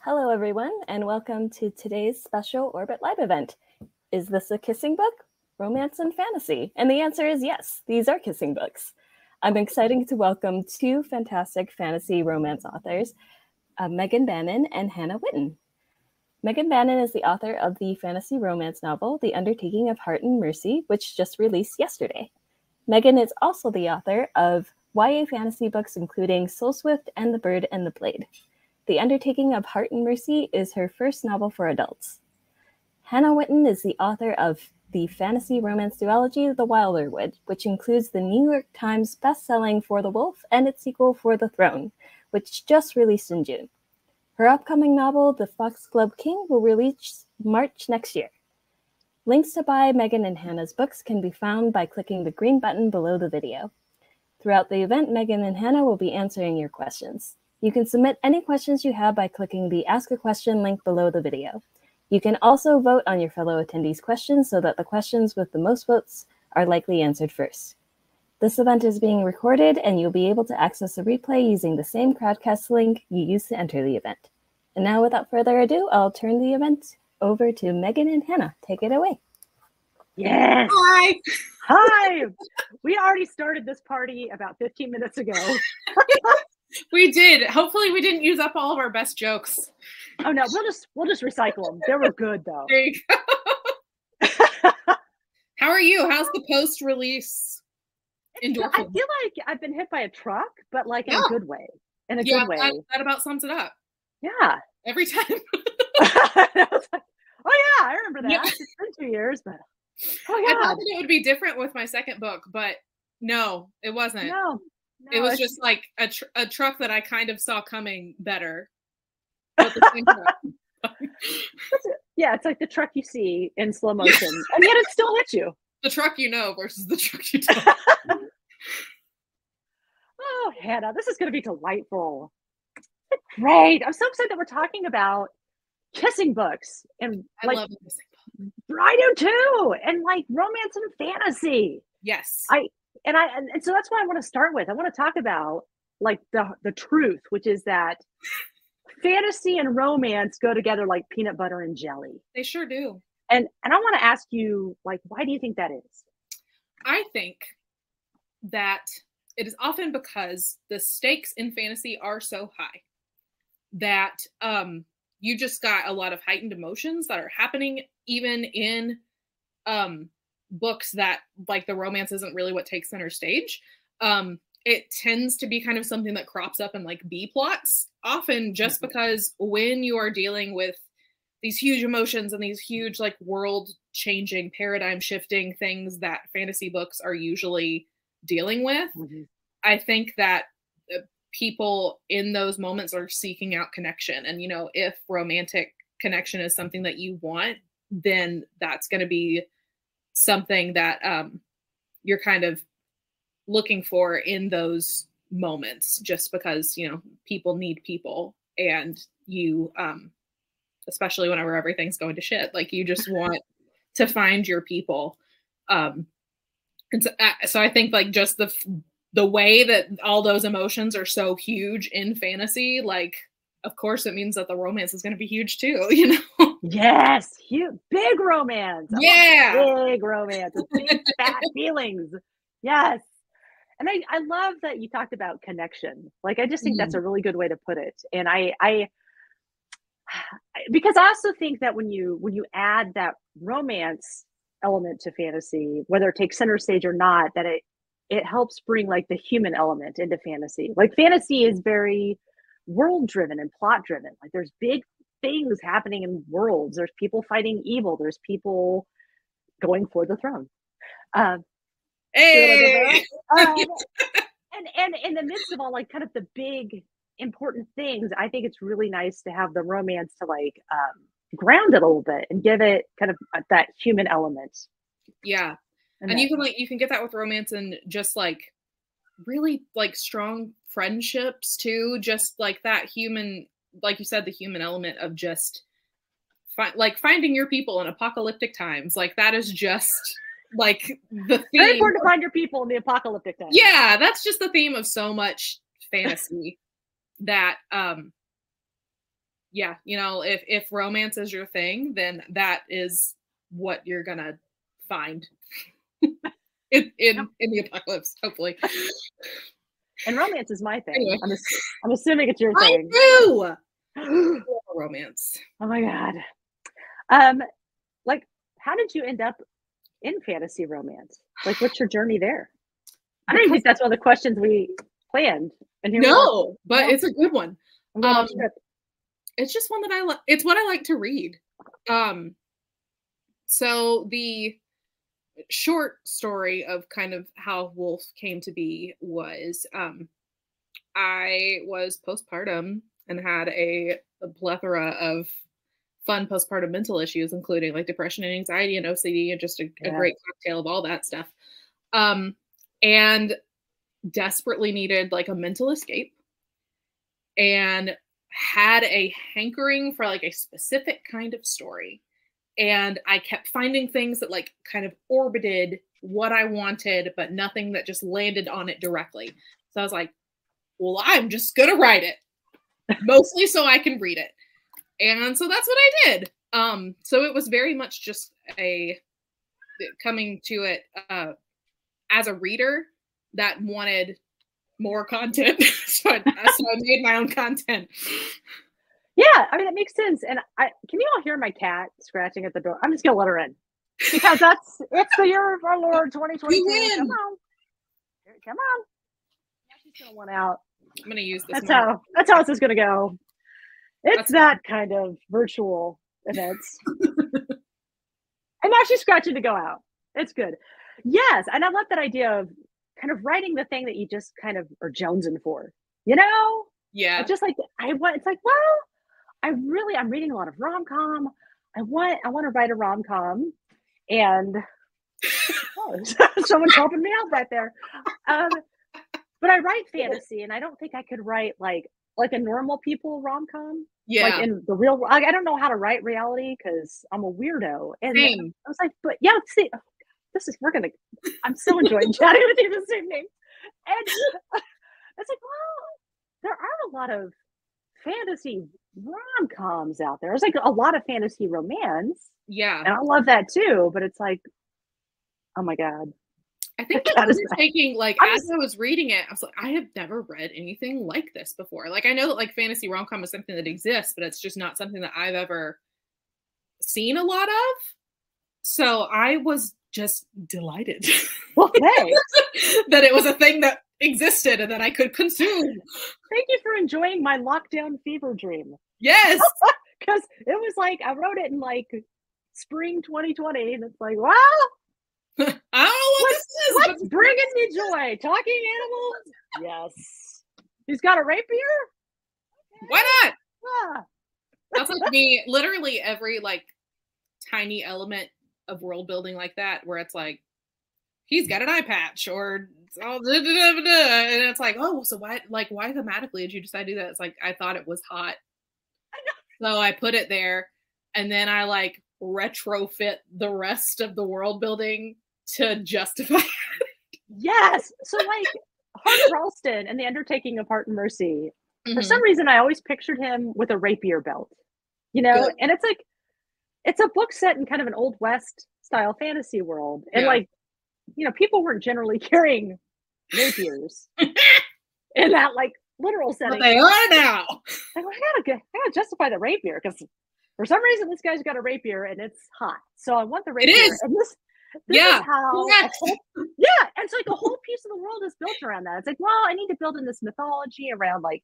Hello, everyone, and welcome to today's special Orbit Live event. Is this a kissing book, romance, and fantasy? And the answer is yes, these are kissing books. I'm excited to welcome two fantastic fantasy romance authors, Megan Bannen and Hannah Whitten. Megan Bannen is the author of the fantasy romance novel, The Undertaking of Heart and Mercy, which just released yesterday. Megan is also the author of YA fantasy books including Soulswift and The Bird and the Blade. The Undertaking of Heart and Mercy is her first novel for adults. Hannah Whitten is the author of the fantasy romance duology The Wilderwood, which includes the New York Times bestselling For the Wolf and its sequel For the Throne, which just released in June. Her upcoming novel, The Foxglove King, will release March next year. Links to buy Megan and Hannah's books can be found by clicking the green button below the video. Throughout the event, Megan and Hannah will be answering your questions. You can submit any questions you have by clicking the Ask a Question link below the video. You can also vote on your fellow attendees' questions so that the questions with the most votes are likely answered first. This event is being recorded, and you'll be able to access a replay using the same Crowdcast link you used to enter the event. And now, without further ado, I'll turn the event over to Megan and Hannah. Take it away. Yes. Hi. Hi. We already started this party about 15 minutes ago. We did. Hopefully we didn't use up all of our best jokes. Oh no, we'll just recycle them. They were good though. There you go. How are you? How's the post-release endorphins? I feel like I've been hit by a truck, but like in a good way. In a good way. That about sums it up. Yeah. Every time. I was like, oh yeah, I remember that. Yeah. It's been 2 years, but oh yeah. I thought that it would be different with my second book, but no, it wasn't. No, it was just like a truck that I kind of saw coming better. Yeah, it's like the truck you see in slow motion, and yet it still hits you. The truck you know versus the truck you don't. Oh, Hannah, this is going to be delightful. Great. I'm so excited that we're talking about kissing books. And I love kissing books. I do too. And like romance and fantasy. Yes. And so that's what I want to start with. I want to talk about like the truth, which is that fantasy and romance go together like peanut butter and jelly. They sure do. And I want to ask you, like, why do you think that is? I think that it is often because the stakes in fantasy are so high that you just got a lot of heightened emotions that are happening even in books that like the romance isn't really what takes center stage. It tends to be kind of something that crops up in like B plots often just because when you are dealing with these huge emotions and these huge like world changing, paradigm shifting things that fantasy books are usually dealing with, I think that people in those moments are seeking out connection. And, you know, if romantic connection is something that you want, then that's going to be something that you're kind of looking for in those moments, just because, you know, people need people, and you, especially whenever everything's going to shit, like you just want to find your people. And so I think like just the way that all those emotions are so huge in fantasy, like, of course it means that the romance is going to be huge too, you know? Yes. Huge, big romance. Big romance. Big fat feelings. Yes. And I love that you talked about connection. Like, I just think that's a really good way to put it. And because I also think that when you add that romance element to fantasy, whether it takes center stage or not, that it helps bring like the human element into fantasy. Like fantasy is very world driven and plot driven. Like there's big things happening in worlds. There's people fighting evil. There's people going for the throne. Hey! And in the midst of all like kind of the big important things, I think it's really nice to have the romance to like ground it a little bit and give it kind of that human element. Yeah. And you can get that with romance and just like really like strong friendships too. Just like that human, like you said, the human element of just like finding your people in apocalyptic times. Like that is just like the theme. Very important to find your people in the apocalyptic times. Yeah, that's just the theme of so much fantasy that yeah, you know, if romance is your thing, then that is what you're gonna find in the apocalypse, hopefully. And romance is my thing. Anyway. I'm assuming it's your thing. I do. Romance. Oh my God. Like, how did you end up in fantasy romance? Like, what's your journey there? I don't even think that's one of the questions we planned. And here no, but it's a good one. I'm going on a trip. It's just one that it's what I like to read. So the short story of kind of how Wolf came to be was I was postpartum and had a plethora of fun postpartum mental issues, including like depression and anxiety and OCD and just a great cocktail of all that stuff. And desperately needed like a mental escape and had a hankering for like a specific kind of story. And I kept finding things that like kind of orbited what I wanted, but nothing that just landed on it directly. So I was like, well, I'm just going to write it mostly so I can read it. And so that's what I did. So it was very much just coming to it as a reader that wanted more content. so I made my own content. Yeah, I mean, that makes sense. And can you all hear my cat scratching at the door? I'm just going to let her in. Because it's the year of our Lord 2022. Come on. Come on. She's going to want out. I'm going to use this. That's how this is going to go. It's that kind of virtual events. And now she's scratching to go out. It's good. Yes. And I love that idea of kind of writing the thing that you just kind of are jonesing for, you know? Yeah. It's just like, it's like, well, I'm reading a lot of rom-com. I want to write a rom-com, and someone's helping me out right there. But I write fantasy, and I don't think I could write like a normal people rom-com. Yeah. Like in the real, I don't know how to write reality because I'm a weirdo. And Same. I was like, but yeah, see, I'm still enjoying chatting with you this evening. And it's like, well, there are a lot of fantasy rom-coms out there. There's like a lot of fantasy romance. Yeah. And I love that too, but it's like, oh my God. I think that was taking, like, as I was reading it, I was like, I have never read anything like this before. Like, I know that, like, fantasy rom-com is something that exists, but it's just not something that I've ever seen a lot of. So I was just delighted. Well, hey. that it was a thing that existed and that I could consume. Thank you for enjoying my lockdown fever dream. Yes. Because it was like, I wrote it in, like, spring 2020, and it's like, well, I don't know what this is. What's bringing me joy? Talking animals? Yes. He's got a rapier? Okay. Why not? Yeah. That's like me, literally every like tiny element of world building like that, where it's like, he's got an eye patch, or and it's like, oh, so why thematically did you decide to do that? It's like, I thought it was hot. So I put it there, and then I like retrofit the rest of the world building to justify it. Yes. So like Hart Ralston and the Undertaking of Heart and Mercy, for some reason I always pictured him with a rapier belt, you know. Good. And it's like, it's a book set in kind of an Old West style fantasy world, and like, you know, people weren't generally carrying rapiers in that like literal setting. But they are now. Like, well, I gotta justify the rapier, because for some reason this guy's got a rapier and it's hot, so I want the rapier. It is. And this is how and it's like a whole piece of the world is built around that. It's like, well, I need to build in this mythology around like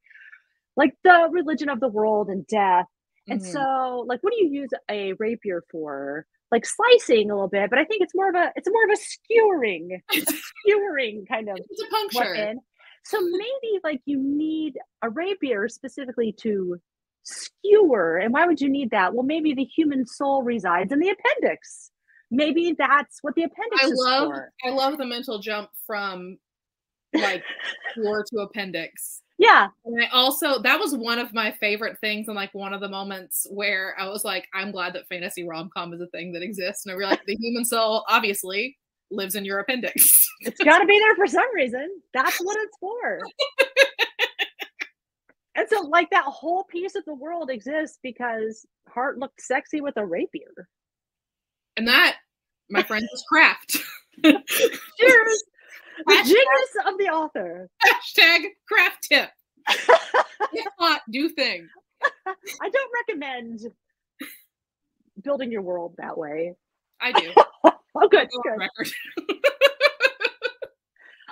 the religion of the world and death. And so, like, what do you use a rapier for? Like slicing a little bit, but I think it's more of a skewering kind of it's a puncture weapon. So maybe like you need a rapier specifically to skewer. And why would you need that? Well, maybe the human soul resides in the appendix. Maybe that's what the appendix is for. I love the mental jump from like core to appendix. Yeah. And I also, that was one of my favorite things, and like one of the moments where I was like, I'm glad that fantasy rom-com is a thing that exists. And I realized the human soul obviously lives in your appendix. It's got to be there for some reason. That's what it's for. And so like that whole piece of the world exists because Hart looked sexy with a rapier. And that, my friends, is craft. Cheers! The genius of the author. Hashtag craft tip. If not, do thing. I don't recommend building your world that way. I do. Oh, good. Record.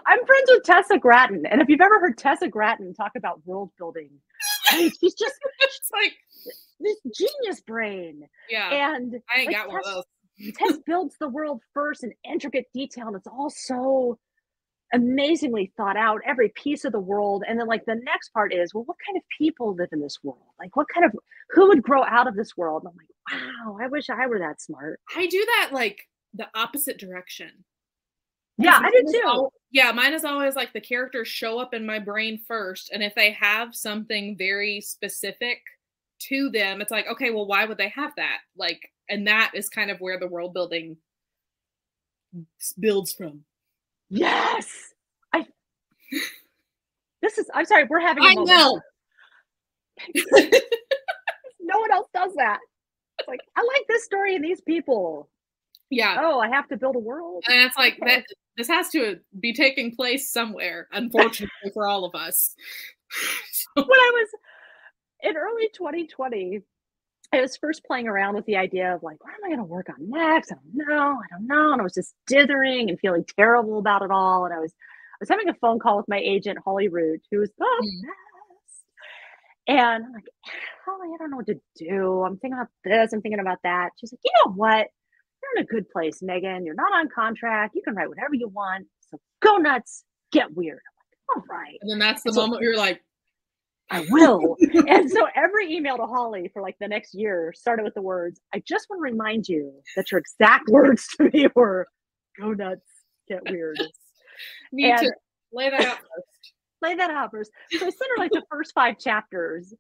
I'm friends with Tessa Gratton, and if you've ever heard Tessa Gratton talk about world building, I mean, she's just It's like this genius brain. Yeah. And I ain't like, got one of those. Tess builds the world first in intricate detail, and it's all so amazingly thought out, every piece of the world. And then like the next part is, well, what kind of people live in this world? Like who would grow out of this world? And I'm like, wow, I wish I were that smart. I do that like the opposite direction. Yeah, I do too. Mine is always like the characters show up in my brain first, and if they have something very specific to them, it's like, okay, well, why would they have that? Like, and that is kind of where the world building builds from. Yes. I'm sorry, we're having a moment. Know. No one else does that. It's like, I like this story and these people. Yeah. Oh, I have to build a world. And it's like that. This has to be taking place somewhere, unfortunately for all of us. When I was in early 2020, I was first playing around with the idea of like, what am I going to work on next? I don't know. And I was just dithering and feeling terrible about it all. And I was having a phone call with my agent, Holly Root, who was the best. And I'm like, Holly, I don't know what to do. I'm thinking about this. I'm thinking about that. She's like, you know what? You're in a good place, Megan. You're not on contract. You can write whatever you want. So go nuts, get weird. I'm like, all right. And then that's the moment you're like, I will. And so every email to Holly for like the next year started with the words, I just want to remind you that your exact words to me were, go nuts, get weird. Need to lay that out first. Lay that out first. So I sent her like the first 5 chapters,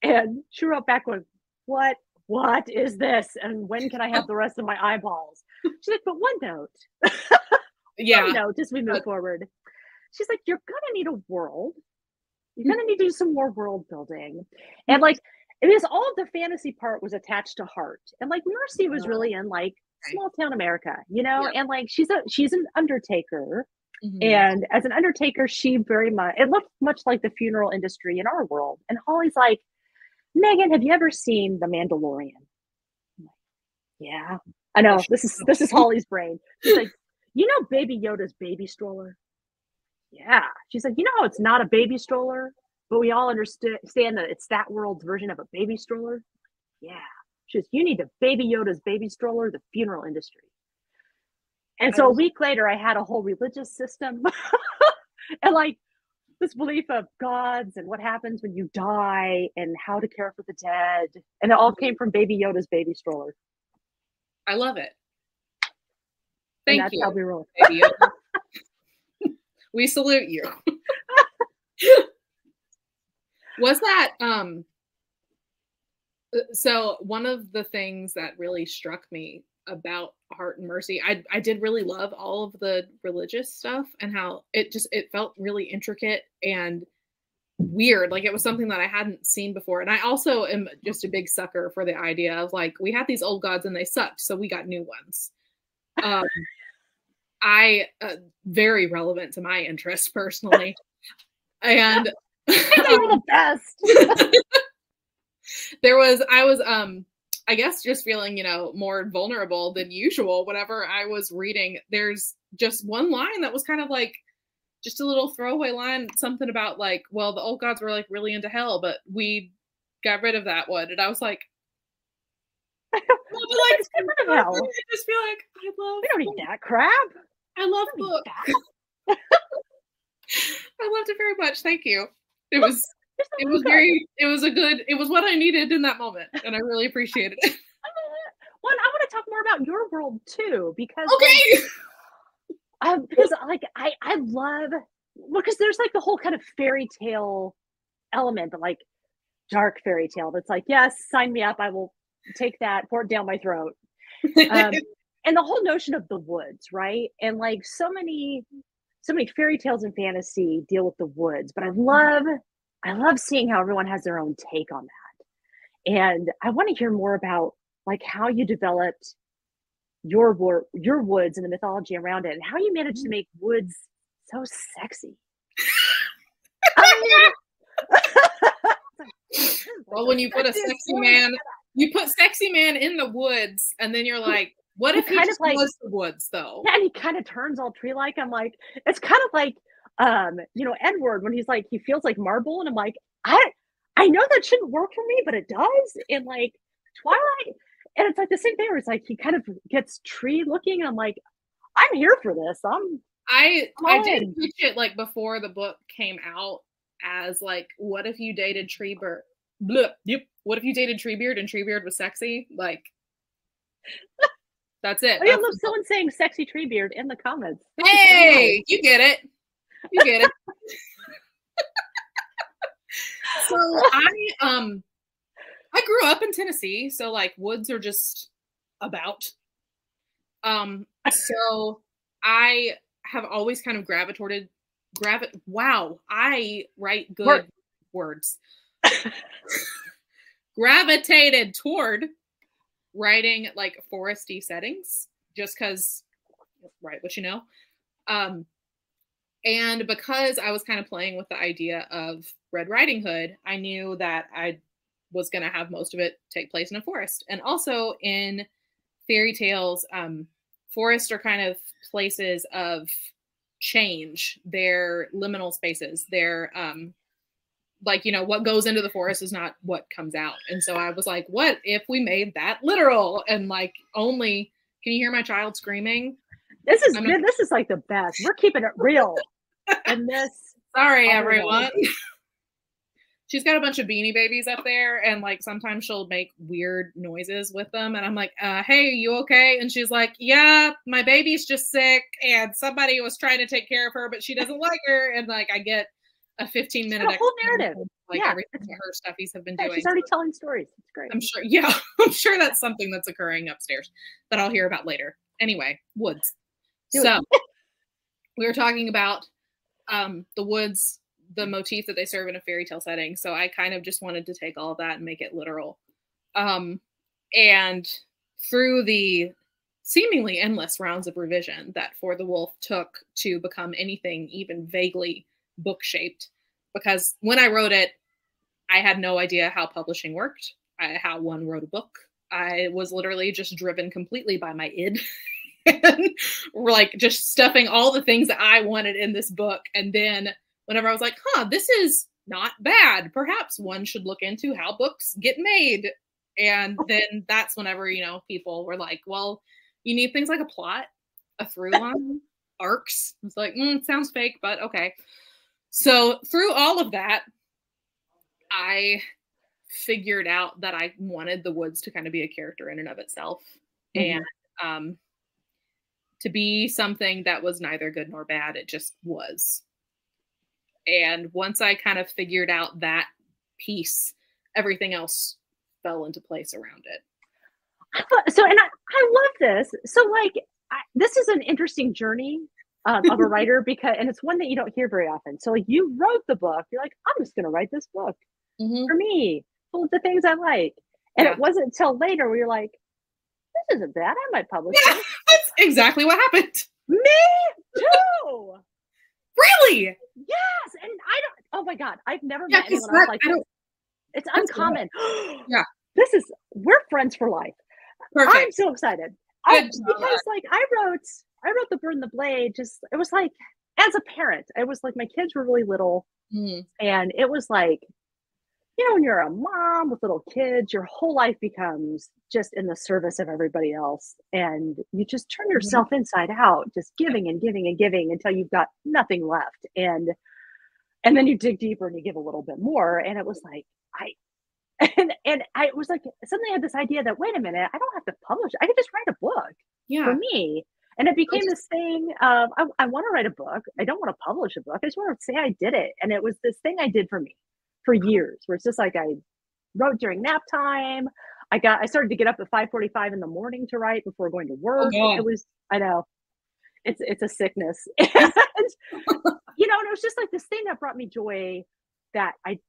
and she wrote back with, what is this? And when can I have the rest of my eyeballs? She's like, but one note. Yeah. One note as we move forward. She's like, you're going to need a world. You're going to need to do some more world building. And like, because all of the fantasy part was attached to Hart. And like Mercy was really in like small town America, you know? Yeah. And like, she's an undertaker. Mm-hmm. And as an undertaker, she very much, it looked much like the funeral industry in our world. And Holly's like, Megan, have you ever seen The Mandalorian? I'm like, yeah, I know. This is Holly's brain. She's like, you know Baby Yoda's baby stroller? Yeah. She's like, you know how it's not a baby stroller, but we all understand that it's that world's version of a baby stroller? Yeah. She's, you need the Baby Yoda's baby stroller, the funeral industry. And so a week later, I had a whole religious system and like this belief of gods and what happens when you die and how to care for the dead. And it all came from Baby Yoda's baby stroller. I love it. Thank you. That's how we roll. Baby Yoda. We salute you. Was that so one of the things that really struck me about Hart and Mercy, I did really love all of the religious stuff and how it felt really intricate and weird. Like it was something that I hadn't seen before. And I also am just a big sucker for the idea of like, we had these old gods and they sucked, so we got new ones. Very relevant to my interests personally. And they were the best. I was I guess just feeling, more vulnerable than usual whenever I was reading. There's just one line that was kind of like just a little throwaway line, something about like, well, the old gods were like really into hell, but we got rid of that one. And I was like, get rid of hell. I just feel like we don't need that crap. I love books. I loved it very much. Thank you. It was what I needed in that moment, and I really appreciated it. Well, I want to talk more about your world too, because okay, because like I love, because there's like the whole kind of fairy tale element, but like dark fairy tale that's like, yes, sign me up, I will take that, pour it down my throat. And the whole notion of the woods, right? And like so many fairy tales and fantasy deal with the woods, but I love I love seeing how everyone has their own take on that. And I want to hear more about like how you developed your woods and the mythology around it and how you managed to make woods so sexy. I mean, well, when you put a sexy man, you put sexy man in the woods, and then you're like, what if he kind just of like, was the woods though? Yeah, and he kind of turns all tree-like. I'm like, it's kind of like Edward when he's like, he feels like marble, and I'm like, I know that shouldn't work for me, but it does. And like Twilight, and it's like the same thing where it's like he kind of gets tree looking, and I'm like, I'm here for this. I did pitch it like before the book came out as like, what if you dated Treebeard? Yep. What if you dated Treebeard and Treebeard was sexy? Like, that's it. I love someone saying "sexy Treebeard" in the comments. Hey, you get it. You get it. So I grew up in Tennessee, so like woods are just about. So I have always kind of wow, I write good words. Gravitated toward writing like foresty settings just because write what you know. And because I was kind of playing with the idea of Red Riding Hood, I knew that I was going to have most of it take place in a forest. And also in fairy tales, forests are kind of places of change. They're liminal spaces. They're like, you know, what goes into the forest is not what comes out. And so I was like, what if we made that literal? And like, only, can you hear my child screaming? This is good. This is like the best. We're keeping it real. And this. Sorry, everyone. She's got a bunch of Beanie Babies up there, and like sometimes she'll make weird noises with them, and I'm like, hey, you okay? And she's like, yeah, my baby's just sick, and somebody was trying to take care of her, but she doesn't like her. And like, I get a 15-minute whole narrative, like everything that her stuffies have been doing. She's already telling stories. It's great. I'm sure. Yeah, I'm sure that's something that's occurring upstairs that I'll hear about later. Anyway, woods. So we were talking about the woods, the motif that they serve in a fairy tale setting. So I kind of just wanted to take all of that and make it literal. And through the seemingly endless rounds of revision that For the Wolf took to become anything even vaguely book-shaped, because when I wrote it, I had no idea how publishing worked, how one wrote a book. I was literally just driven completely by my id. And like just stuffing all the things that I wanted in this book. And then whenever I was like, this is not bad, perhaps one should look into how books get made. And then that's whenever, you know, people were like, well, you need things like a plot, a through line, arcs. It's like, it sounds fake, but okay. So through all of that, I figured out that I wanted the woods to kind of be a character in and of itself. Mm-hmm. And to be something that was neither good nor bad. It just was. And once I kind of figured out that piece, everything else fell into place around it. So, and I love this. So like, this is an interesting journey of a writer because, and it's one that you don't hear very often. So like you wrote the book, you're like, I'm just going to write this book for me, full of the things I like. And it wasn't until later where you're like, this isn't bad. I might publish it. That's exactly what happened. Me too. Really? Yes. And I don't, oh my God, I've never met anyone else like this. It's uncommon. Yeah. We're friends for life. Perfect. I'm so excited. Because like I wrote The Bird and the Blade, it was like, as a parent, it was like my kids were really little. And it was like, you know, when you're a mom with little kids, your whole life becomes just in the service of everybody else. And you just turn yourself inside out, just giving and giving and giving until you've got nothing left. And then you dig deeper and you give a little bit more. And it was like, I was like, suddenly I had this idea that, wait a minute, I don't have to publish. I could just write a book for me. And it became this thing of, I want to write a book. I don't want to publish a book. I just want to say I did it. And it was this thing I did for me for years, where it's just like I wrote during nap time. I started to get up at 5:45 in the morning to write before going to work. It was, I know, it's a sickness. And, you know, and it was just like this thing that brought me joy that I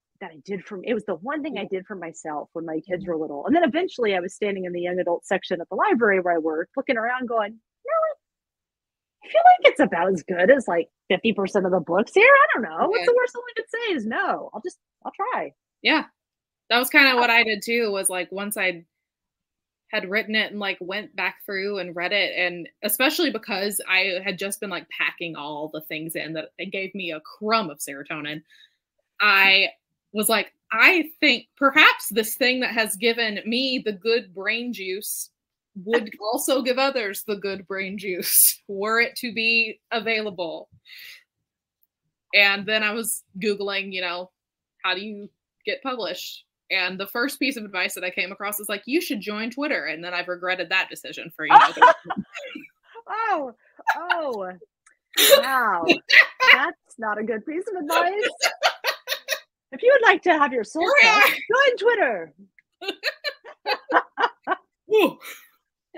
did for me. It was the one thing I did for myself when my kids were little. And then eventually I was standing in the young adult section at the library where I worked, looking around going, I feel like it's about as good as like 50% of the books here. I don't know. What's the worst someone could say is no. I'll try. Yeah. That was kind of what I did too, was like once I had written it and like went back through and read it, and especially because I had just been like packing all the things in that it gave me a crumb of serotonin, I was like, I think perhaps this thing that has given me the good brain juice would also give others the good brain juice were it to be available. And then I was Googling, how do you get published? And the first piece of advice that I came across is like, you should join Twitter. And then I've regretted that decision for, Oh, wow. That's not a good piece of advice. If you would like to have your soul crushed, join Twitter.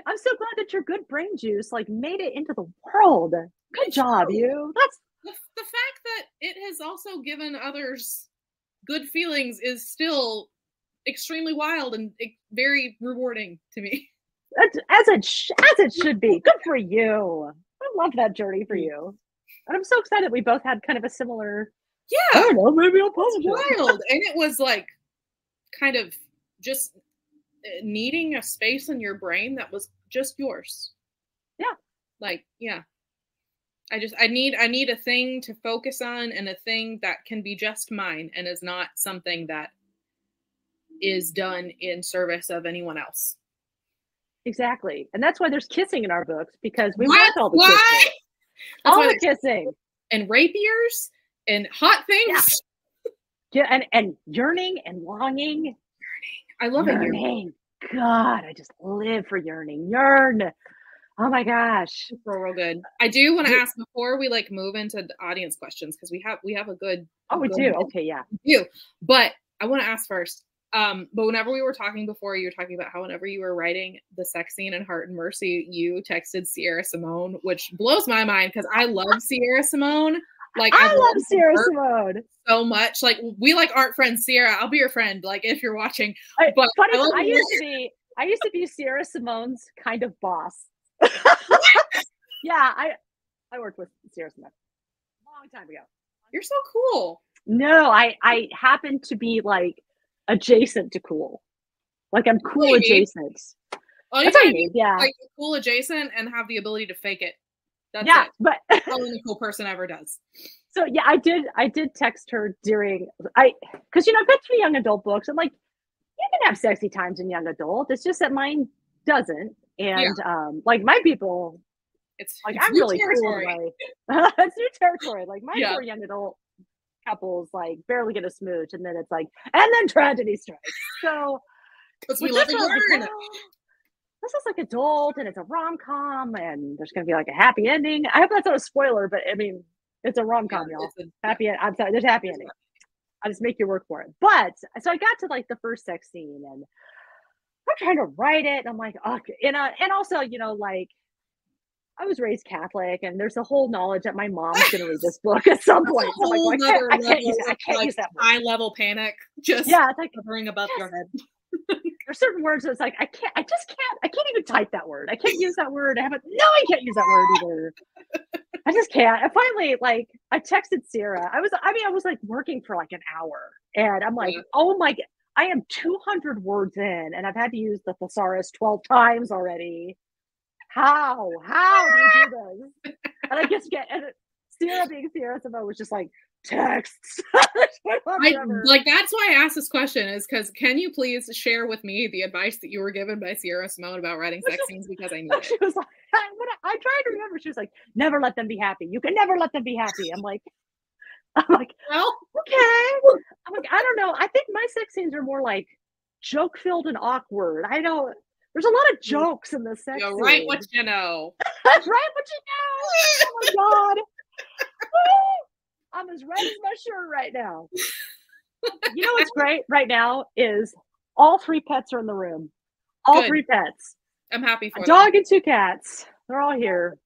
I'm so glad that your good brain juice like made it into the world. Good job, you. That's the fact that it has also given others good feelings is still extremely wild and very rewarding to me. As it should be. Good for you. I love that journey for you. And I'm so excited we both had kind of a similar. Yeah. I don't know, maybe I'll post it. Wild. And it was like kind of just needing a space in your brain that was just yours. Yeah. Like, yeah. I need a thing to focus on, and a thing that can be just mine and is not something that is done in service of anyone else. Exactly. And that's why there's kissing in our books, because we want all the kissing. All the kissing. And rapiers and hot things. Yeah, and yearning and longing. I love yearning. God, I just live for yearning. Yearn. Oh my gosh. Real good. I do want to ask before we like move into the audience questions, because we have a good. We do. Okay, yeah. We do. But I want to ask first. But whenever we were talking before, you were talking about how whenever you were writing the sex scene in Heart and Mercy, you texted Sierra Simone, which blows my mind because I love Sierra Simone. Like I love Sierra Simone so much. Like we like aren't friends. Sierra, I'll be your friend. Like if you're watching. But I used to be Sierra Simone's kind of boss. Yeah, I worked with Sierra Simone a long time ago. You're so cool. No, I happen to be like adjacent to cool. Like I'm cool adjacent. That's what I mean. Yeah. Like cool adjacent and have the ability to fake it. That's it. But only a cool person ever does. So yeah, I did text her during because I've got 3 young adult books, and like you can have sexy times in young adult. It's just that mine doesn't. And like my people, it's like I'm really cool. It's new territory. Like my poor young adult couples like barely get a smooch, and then it's like, and then tragedy strikes. So because we love to learn. This is like adult, and it's a rom-com, and there's gonna be like a happy ending. I hope that's not a spoiler, but I mean it's a rom-com, y'all. Happy end. I'm sorry, there's a happy ending. I just make you work for it. But so I got to like the first sex scene, and I'm trying to write it. And I'm like, okay, and also, like I was raised Catholic, and there's a whole knowledge that my mom's going to read this book at some point. So I'm like, I can't use that word. High level panic, just it's like hovering above your head. There's certain words that's like I can't even type that word. I can't use that word. I can't use that word either. I just can't. And finally, like I texted Sarah. I was like working for like an hour, and I'm like, oh my God, I am 200 words in, and I've had to use the thesaurus 12 times already. How do you do this? And I just Sarah being Sierra Simone was just like texts. That's why I asked this question, is because can you please share with me the advice that you were given by Sierra Simone about writing sex scenes, because I need it. She was like, I tried to remember. She was like, never let them be happy. You can never let them be happy. I'm like, well, okay. I'm like, I don't know. I think my sex scenes are more like joke filled and awkward. I don't. There's a lot of jokes in the sex scene. Right, what you know. That's right, what you know. Oh my God. I'm as red as my shirt right now. You know what's great right now is all 3 pets are in the room. All Good. 3 pets. I'm happy for a dog and 2 cats. They're all here.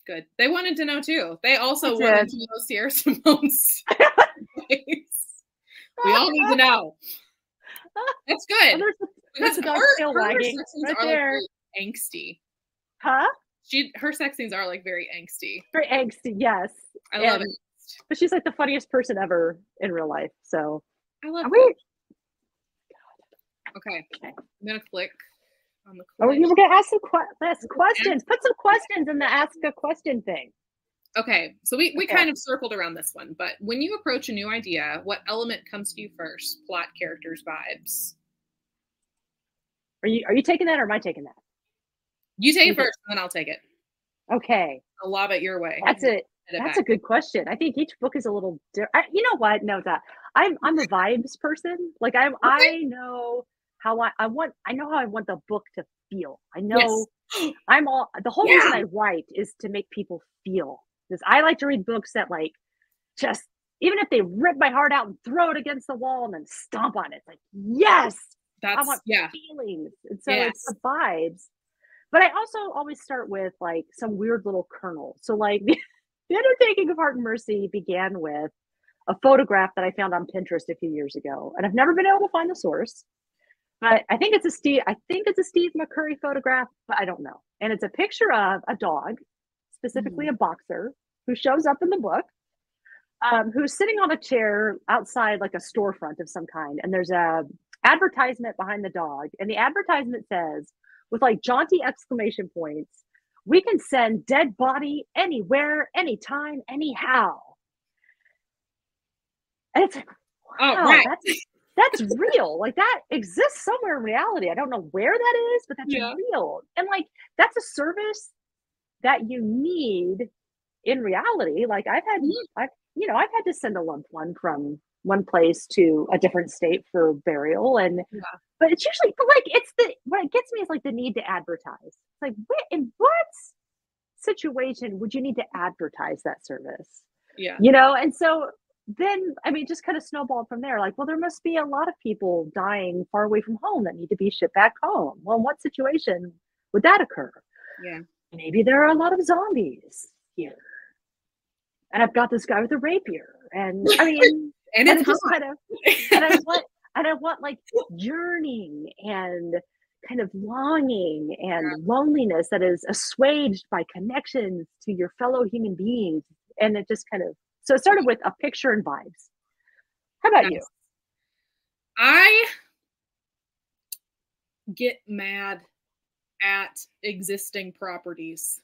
Good. They wanted to know too. They also wanted to know Sierra Simone's advice. We all need to know. That's good. There's a dog tail wagging right there. Like very angsty. Huh? Her sex scenes are like very angsty. Very angsty, yes. I love it. But she's like the funniest person ever in real life. So I love it. Okay. I'm gonna click on the we're gonna ask some questions. Put some questions in the ask a question thing. Okay, so we kind of circled around this one, but when you approach a new idea, what element comes to you first? Plot, characters, vibes. Are you taking that or am I taking that? You take it first, and then I'll take it. Okay. I'll lob it your way. That's it. That's a good question. I think each book is a little different. You know what? No, that I'm a vibes person. Like I know how I want the book to feel. I know the whole reason I write is to make people feel. Because I like to read books that like just even if they rip my heart out and throw it against the wall and then stomp on it, it's like yes, I want feelings. And so it's the vibes. But I also always start with like some weird little kernel. So like the Undertaking of Heart and Mercy began with a photograph that I found on Pinterest a few years ago, and I've never been able to find the source. But I think it's a Steve McCurry photograph, but I don't know. And it's a picture of a dog, specifically a boxer, who shows up in the book, who's sitting on a chair outside like a storefront of some kind. And there's a advertisement behind the dog, and the advertisement says, with like jaunty exclamation points, "We can send dead body anywhere, anytime, anyhow." And it's like, wow, that's real. Like that exists somewhere in reality. I don't know where that is, but that's real. And like that's a service that you need in reality. Like I've had to send a loved one from one place to a different state for burial, and but it's usually what it gets me is like the need to advertise. It's like in what situation would you need to advertise that service? Yeah, and so then I mean just kind of snowballed from there. Like, well, there must be a lot of people dying far away from home that need to be shipped back home. Well, in what situation would that occur? Yeah, maybe there are a lot of zombies here, and I've got this guy with a rapier, and I mean. And it's just kind of, and I want like yearning and kind of longing and loneliness that is assuaged by connections to your fellow human beings. And it just kind of, so it started with a picture and vibes. How about you? I get mad at existing properties.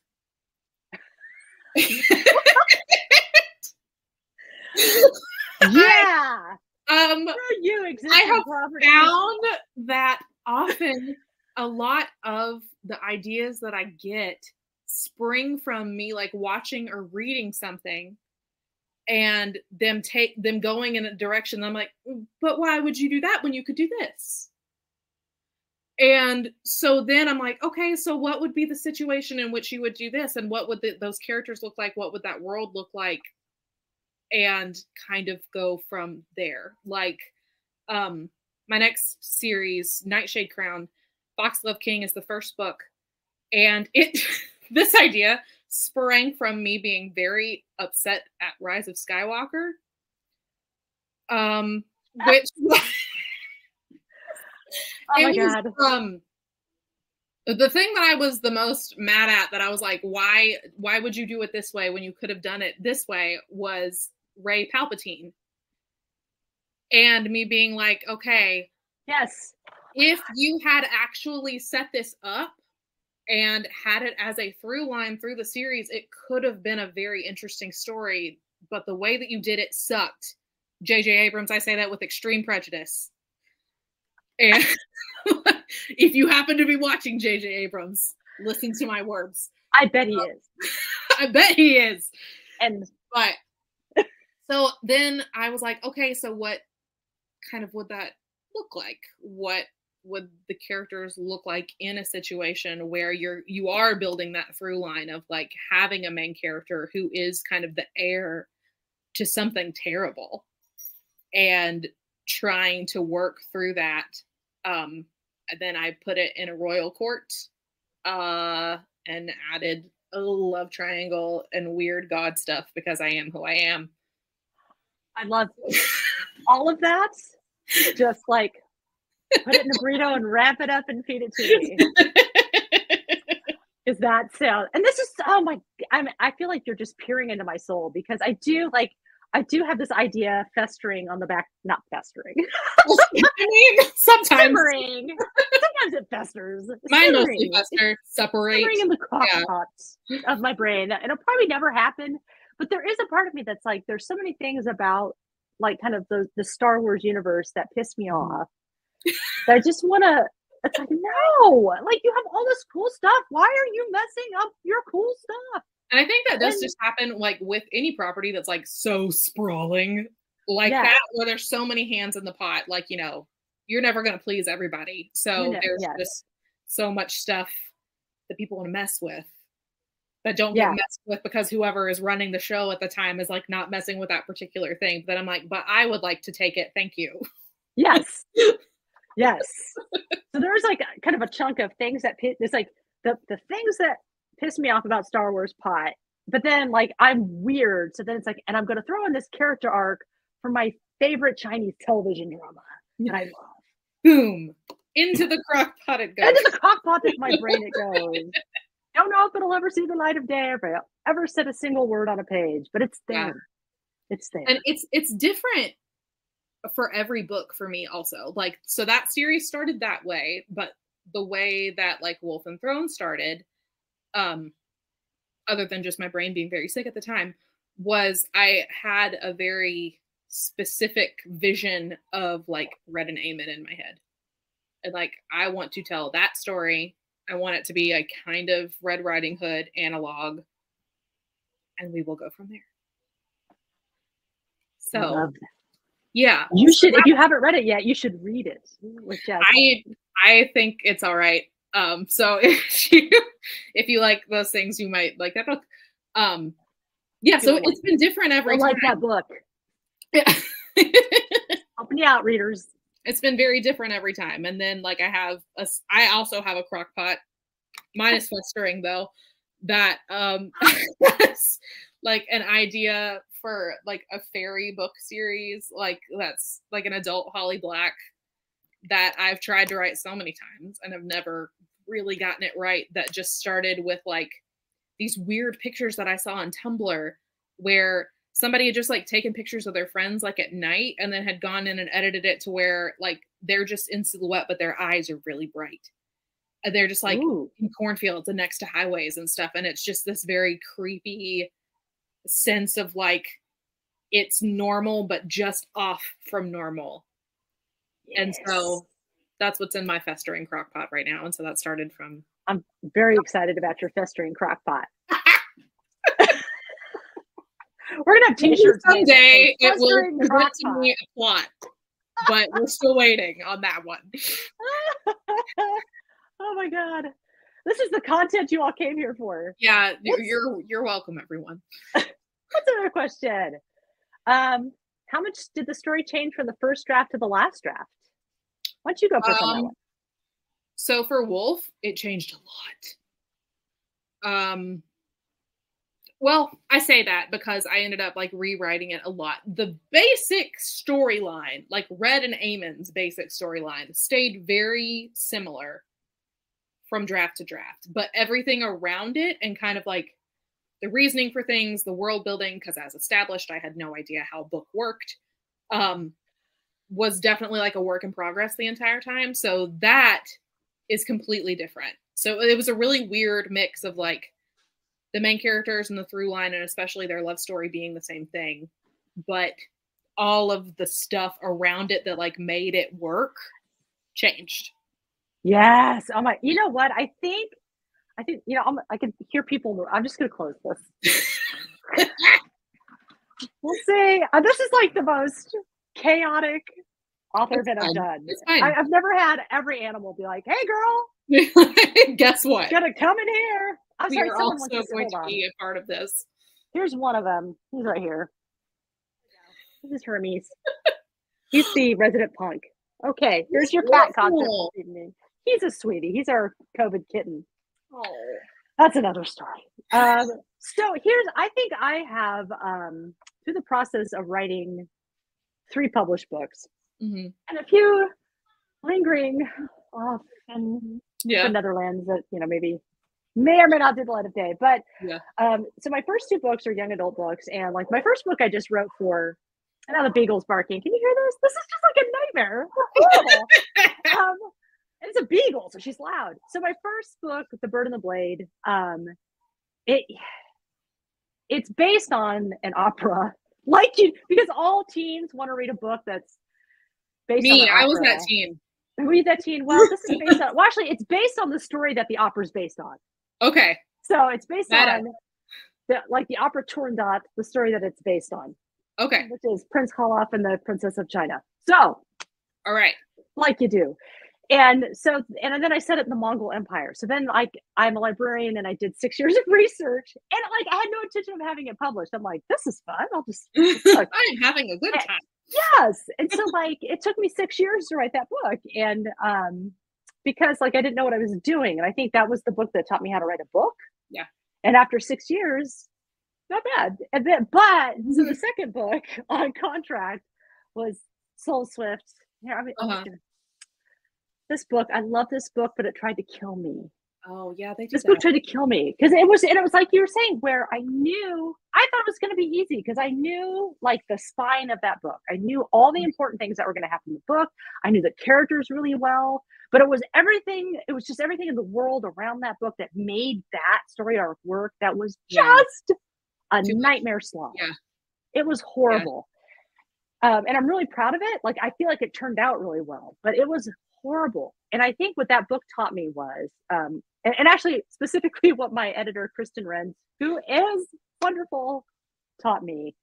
Yeah. I have found that often a lot of the ideas that I get spring from me like watching or reading something and them going in a direction. I'm like, but why would you do that when you could do this? And so then I'm like, okay, so what would be the situation in which you would do this? And what would those characters look like? What would that world look like? And kind of go from there. Like my next series, Nightshade Crown, Foxglove King is the first book. And this idea sprang from me being very upset at Rise of Skywalker. Which oh my God. The thing that I was the most mad at, that I was like, why would you do it this way when you could have done it this way, was Rey Palpatine. And me being like, okay, yes, if you had actually set this up and had it as a through line through the series, it could have been a very interesting story. But the way that you did it sucked. J.J. Abrams, I say that with extreme prejudice. And if you happen to be watching J.J. Abrams, listen to my words. I bet he is. I bet he is. But so then I was like, okay, so what kind of would that look like? What would the characters look like in a situation where you are building that through line of like having a main character who is kind of the heir to something terrible and trying to work through that. And then I put it in a royal court and added a love triangle and weird god stuff because I am who I am. I love all of that, just like put it in a burrito and wrap it up and feed it to me. Is that sound? And this is, oh my, I feel like you're just peering into my soul, because I do have this idea festering on the back, not festering. I mean, sometimes. Simmering. Sometimes it festers. Mine mostly fester, separate. Simmering in the crock pot of my brain. And it'll probably never happen. But there is a part of me that's like, there's so many things about like kind of the Star Wars universe that piss me off. That I just want to, it's like, no, like you have all this cool stuff. Why are you messing up your cool stuff? And I think that does just happen like with any property that's like so sprawling like that, where there's so many hands in the pot. Like, you know, you're never going to please everybody. So there's just so much stuff that people want to mess with that don't get messed with because whoever is running the show at the time is like not messing with that particular thing. But I'm like, but I would like to take it. Thank you. Yes. Yes. So there's like kind of a chunk of things that it's like the things that piss me off about Star Wars pot, but then like I'm weird. So then it's like, and I'm going to throw in this character arc from my favorite Chinese television drama that I love. Boom. Into the crock pot it goes. Into the crock pot of my brain it goes. Don't know if it'll ever see the light of day, or if I'll ever said a single word on a page, but it's there. Yeah. It's there. And it's different for every book for me also. Like, so that series started that way, but the way that like Wolf and Throne started, other than just my brain being very sick at the time, was I had a very specific vision of like Red and Aemon in my head. And like, I want to tell that story. I want it to be a kind of Red Riding Hood analog, and we will go from there. So, I love that. Yeah, you should. If you haven't read it yet, you should read it. With I think it's all right. So if you like those things, you might like that book. Yeah. So it's been different every time. I like that book. Yeah. Helping you out, readers. It's been very different every time. And then like I also have a crock pot. Mine is festering though. That has like an idea for like a fairy book series, like that's like an adult Holly Black that I've tried to write so many times and have never really gotten it right. That just started with like these weird pictures that I saw on Tumblr where somebody had just like taken pictures of their friends like at night and then had gone in and edited it to where like they're just in silhouette, but their eyes are really bright. And they're just like in cornfields and next to highways and stuff. And it's just this very creepy sense of like it's normal but just off from normal. Yes. And so that's what's in my festering crock pot right now. And so that started from I'm very excited about your festering crock pot. We're gonna have t-shirts someday. It will present to me a plot, but we're still waiting on that one. Oh my god. This is the content you all came here for. Yeah, you're welcome, everyone. What's another question? How much did the story change from the first draft to the last draft? Why don't you go first on that one? So for Wolf, it changed a lot. Well, I say that because I ended up like rewriting it a lot. The basic storyline, like Red and Aemon's basic storyline, stayed very similar from draft to draft, but everything around it and kind of like the reasoning for things, the world building, because as established, I had no idea how a book worked, was definitely like a work in progress the entire time. So that is completely different. So it was a really weird mix of like the main characters and the through line, and especially their love story being the same thing, but all of the stuff around it that like made it work changed. Yes. Oh my, you know what? I think, you know, I can hear people. I'm just going to close this. We'll see. This is like the most chaotic author event I've done. It's fine. I've never had every animal be like, "Hey, girl, guess what? Gonna come in here." I'm sorry, are also going to be a part of this. Here's one of them. He's right here. This is Hermes. He's the resident punk. Okay, here's your cat content this evening. He's a sweetie. He's our COVID kitten. Oh, that's another story. So I think I have through the process of writing 3 published books, Mm-hmm. and a few lingering off in the Netherlands that, you know, maybe may or may not do the light of day. But so my first 2 books are young adult books, and like my first book I just wrote for, and now the beagle's barking. Can you hear this? This is just like a nightmare. Horrible. And it's a beagle, so she's loud. So my first book, The Bird and the Blade, it's based on an opera, because all teens want to read a book that's based on an opera. I was that teen. Read that teen. Well, this is based on. Well, actually, it's based on the story that the opera's based on. Okay. So it's based on the opera Turandot, the story that it's based on. Okay. Which is Prince Koloff and the Princess of China. So, all right. Like you do. And so, and then I set it in the Mongol Empire. So then I'm a librarian and I did 6 years of research, and like I had no intention of having it published. I'm like, this is fun. I'll just I'm having a good time. Yes. And so like it took me 6 years to write that book. And because like I didn't know what I was doing. And I think that was the book that taught me how to write a book. Yeah. And after 6 years, not bad. And then, but so the second book on contract was Soul Swift. Here, this book, I love this book, but it tried to kill me. Oh yeah, this book tried to kill me because it was like you were saying, where I thought it was going to be easy because I knew like the spine of that book. I knew all the important things that were going to happen in the book. I knew the characters really well, but it was just everything in the world around that book that made that story arc work. That was just a nightmare slog. Yeah, it was horrible. Yeah. And I'm really proud of it. Like I feel like it turned out really well, but it was horrible. And I think what that book taught me was, and actually specifically what my editor, Kristen Renz, who is wonderful, taught me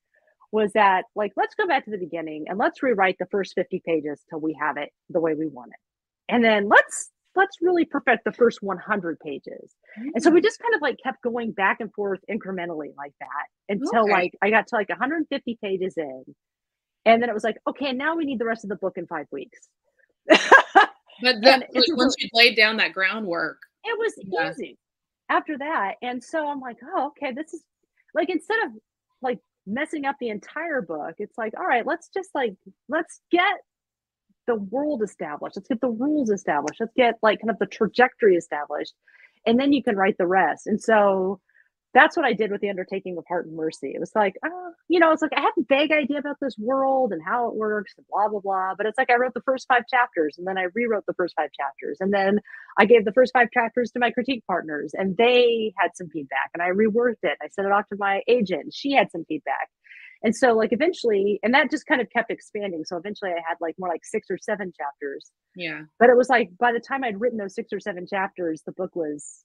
was that like, let's go back to the beginning and let's rewrite the first 50 pages till we have it the way we want it. And then let's really perfect the first 100 pages. Mm-hmm. And so we just kind of like kept going back and forth incrementally like that until like I got to like 150 pages in. And then it was like, okay, now we need the rest of the book in 5 weeks. But once you laid down that groundwork, it was easy after that. And so I'm like, oh, okay, this is like, instead of like messing up the entire book, it's like, all right, let's get the world established. Let's get the rules established. Let's get like kind of the trajectory established. And then you can write the rest. And so that's what I did with The Undertaking of Heart and Mercy. It was like, it's like I have a vague idea about this world and how it works and blah, blah, blah. But it's like I wrote the first 5 chapters and then I rewrote the first 5 chapters. And then I gave the first 5 chapters to my critique partners and they had some feedback and I reworked it. I sent it off to my agent. She had some feedback. And so like eventually, and that just kind of kept expanding. So eventually I had like more like 6 or 7 chapters. Yeah. But it was like, by the time I'd written those 6 or 7 chapters, the book was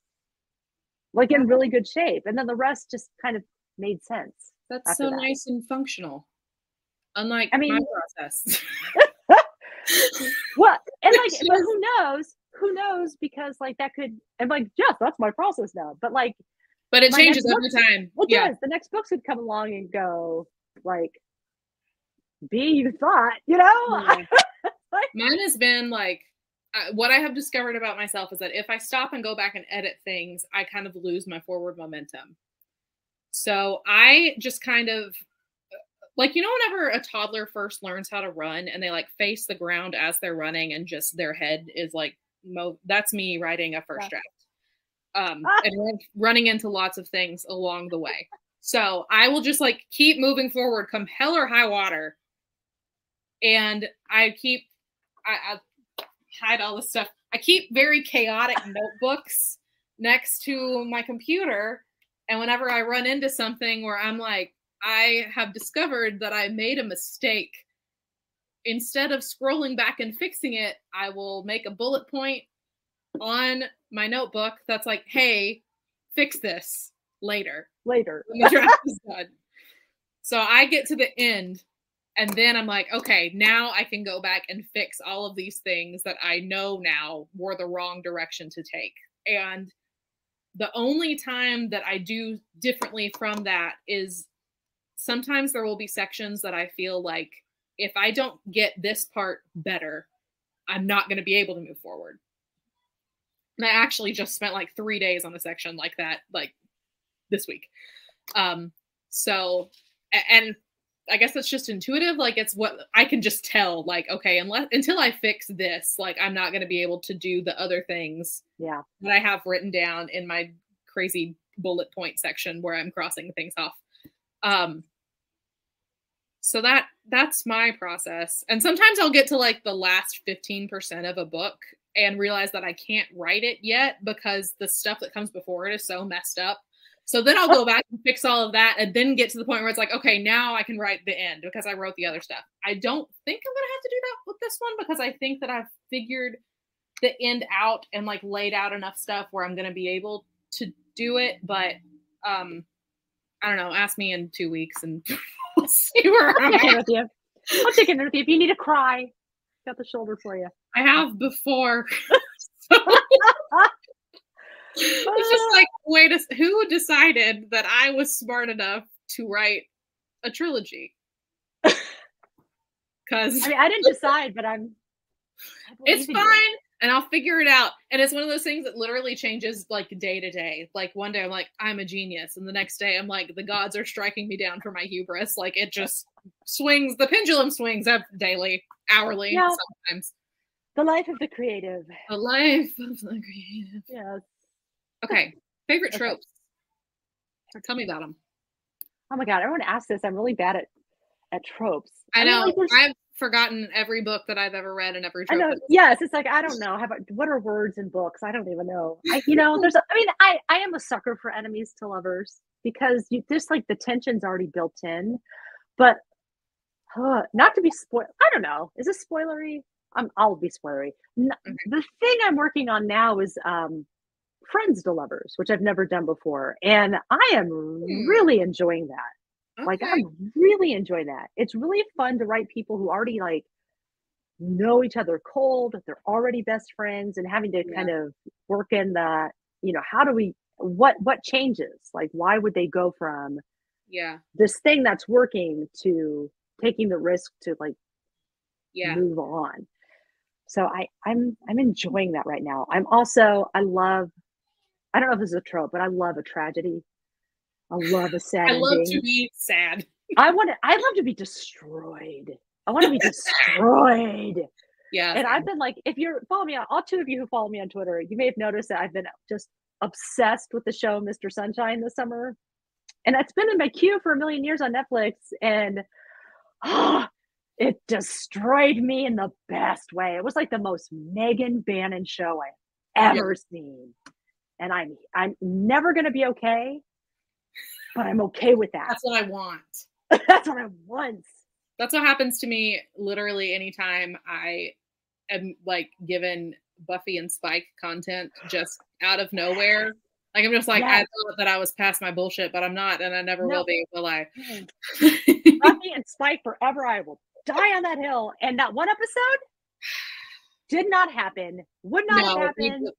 like in really good shape. And then the rest just kind of made sense. That's so nice and functional. Unlike my process. Well, and like, but who knows? Because like that could, and like, yes, that's my process now. But like, but it changes every time. It does. The next books would come along and go like, you thought, Yeah. Mine has been like, what I have discovered about myself is that if I stop and go back and edit things, I kind of lose my forward momentum. So I just kind of like, whenever a toddler first learns how to run and they like face the ground as they're running and just their head is like, that's me writing a first draft. And running into lots of things along the way. So I will just like keep moving forward, come hell or high water. And I hide all this stuff. I keep very chaotic notebooks next to my computer. And whenever I run into something where I'm like, I have discovered that I made a mistake, instead of scrolling back and fixing it, I will make a bullet point on my notebook that's like, hey, fix this later. When the draft is done. So I get to the end and then I'm like, okay, now I can go back and fix all of these things that I know now were the wrong direction to take. And the only time that I do differently from that is sometimes there will be sections that I feel like if I don't get this part better, I'm not going to be able to move forward. And I actually just spent like 3 days on a section like that, like this week. So, and I guess it's just intuitive. Like it's what I can just tell, like, okay, until I fix this, like I'm not going to be able to do the other things Yeah. that I have written down in my crazy bullet point section where I'm crossing things off. So that's my process. And sometimes I'll get to like the last 15% of a book and realize that I can't write it yet because the stuff that comes before it is so messed up. So then I'll go back and fix all of that and then get to the point where it's like, okay, now I can write the end because I wrote the other stuff. I don't think I'm going to have to do that with this one because I think that I've figured the end out and like laid out enough stuff where I'm going to be able to do it. But I don't know. Ask me in 2 weeks and we'll see where I'm at. With you. I'll check in with you. If you need to cry, got the shoulder for you. I have before. It's just like, who decided that I was smart enough to write a trilogy? Because I mean, I didn't decide, but it's fine, and I'll figure it out. And it's one of those things that literally changes like day to day. Like one day I'm like, I'm a genius, and the next day I'm like, the gods are striking me down for my hubris. Like it just swings. The pendulum swings up daily, hourly, sometimes. The life of the creative. The life of the creative. Yes. Okay. Favorite tropes. Tell me about them. Oh my God. Everyone asks this. I'm really bad at tropes. I know. I've forgotten every book that I've ever read and every trope. I know. Yes. It's like, I don't know. What are words in books? I don't even know. I am a sucker for enemies to lovers because just like the tension's already built in, but not to be spoiled. I don't know. Is this spoilery? I'll be spoilery. The thing I'm working on now is, friends to lovers, which I've never done before. And I am really enjoying that. Okay. Like I'm really enjoying that. It's really fun to write people who already like know each other cold, they're already best friends, and having to kind of work in that, how do we what changes? Like why would they go from this thing that's working to taking the risk to like move on? So I'm enjoying that right now. I don't know if this is a trope, but I love a tragedy. I love a sad ending. I love to be sad. I love to be destroyed. I want to be destroyed. Yeah. And I've been like, if you're following me, all two of you who follow me on Twitter, you may have noticed that I've been just obsessed with the show Mr. Sunshine this summer. And it's been in my queue for a million years on Netflix. And it destroyed me in the best way. It was like the most Megan Bannen show I've ever seen. And I'm never going to be okay, but I'm okay with that. That's what I want. That's what I want. That's what happens to me literally anytime I am like given Buffy and Spike content just out of nowhere. Like I'm just like, I thought that I was past my bullshit, but I'm not, and I never will be, will I? Buffy and Spike forever. I will die on that hill. And that one episode did not happen. Would not have happened.